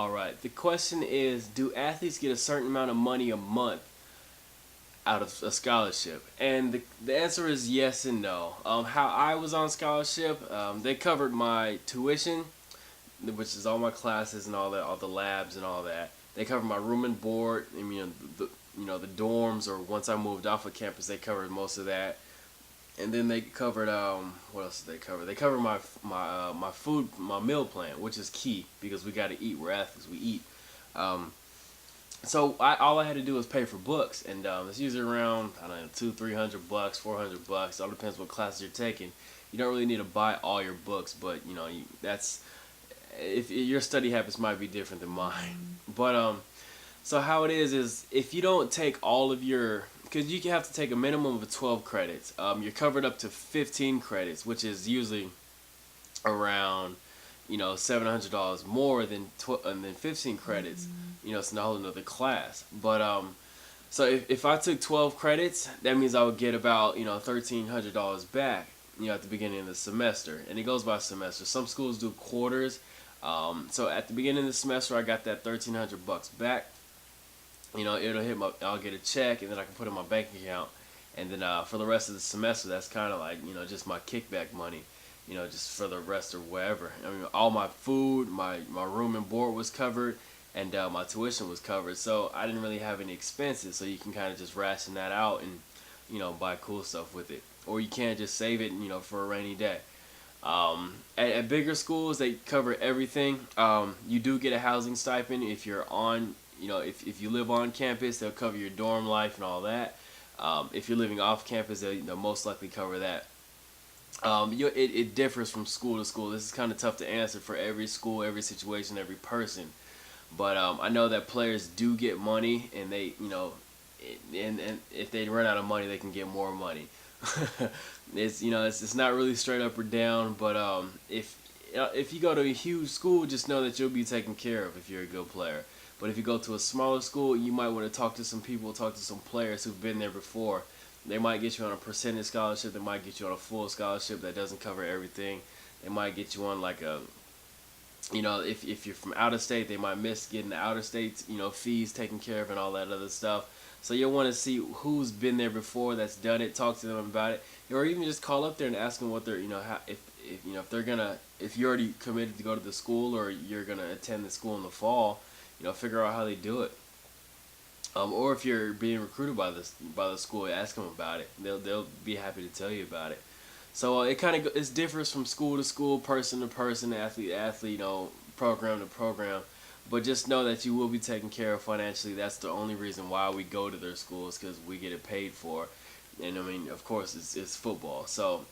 All right. The question is, do athletes get a certain amount of money a month out of a scholarship? And the answer is yes and no. How I was on scholarship, they covered my tuition, which is all my classes and all that, all the labs and all that. They covered my room and board. I mean, the dorms, or once I moved off of campus, they covered most of that. And then they covered what else did they cover? They covered my food, my meal plan, which is key because we got to eat. We're athletes, we eat. Um, so all I had to do was pay for books, and it's usually around, I don't know, 200-300 bucks, $400. It all depends what classes you're taking. You don't really need to buy all your books, but that's, if your study habits might be different than mine. But so how it is if you don't take all of your, because you have to take a minimum of 12 credits. You're covered up to 15 credits, which is usually around, $700 more than 15 credits. It's a whole another class. But so if I took 12 credits, that means I would get about $1,300 back. At the beginning of the semester, and it goes by semester. Some schools do quarters. So at the beginning of the semester, I got that $1,300 back. It'll hit my, I'll get a check, and then I can put it in my bank account. And then for the rest of the semester, that's kind of like, just my kickback money, just for the rest or whatever. I mean, all my food, my room and board was covered, and my tuition was covered. So I didn't really have any expenses, so you can kind of just ration that out and, buy cool stuff with it. Or you can just save it, for a rainy day. At bigger schools, they cover everything. You do get a housing stipend if you're on, if you live on campus, they'll cover your dorm life and all that. If you're living off campus, they'll most likely cover that. It differs from school to school. This is kind of tough to answer for every school, every situation, every person. But I know that players do get money, and they, and if they run out of money, they can get more money. It's not really straight up or down, but if you go to a huge school, just know that you'll be taken care of if you're a good player. But if you go to a smaller school, you might want to talk to some people, talk to some players who've been there before. They might get you on a percentage scholarship. They might get you on a full scholarship that doesn't cover everything. They might get you on like a, if you're from out of state, they might miss getting the out of state, fees taken care of and all that other stuff. So you'll want to see who's been there before, that's done it, talk to them about it, or even just call up there and ask them what they're, if they're gonna, if you're already committed to go to the school or you're gonna attend the school in the fall, figure out how they do it. Or if you're being recruited by the school, ask them about it. They'll be happy to tell you about it. So it differs from school to school, person to person, athlete to athlete, program to program. But just know that you will be taken care of financially. That's the only reason why we go to their schools, because we get it paid for. And I mean, of course, it's football. So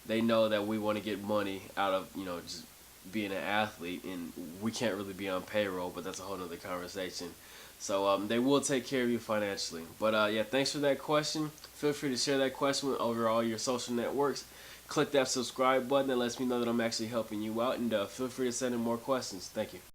they know that we want to get money out of, just being an athlete, and we can't really be on payroll, but that's a whole other conversation. So they will take care of you financially. But yeah, thanks for that question. Feel free to share that question over all your social networks. Click that subscribe button. That lets me know that I'm actually helping you out. And feel free to send in more questions. Thank you.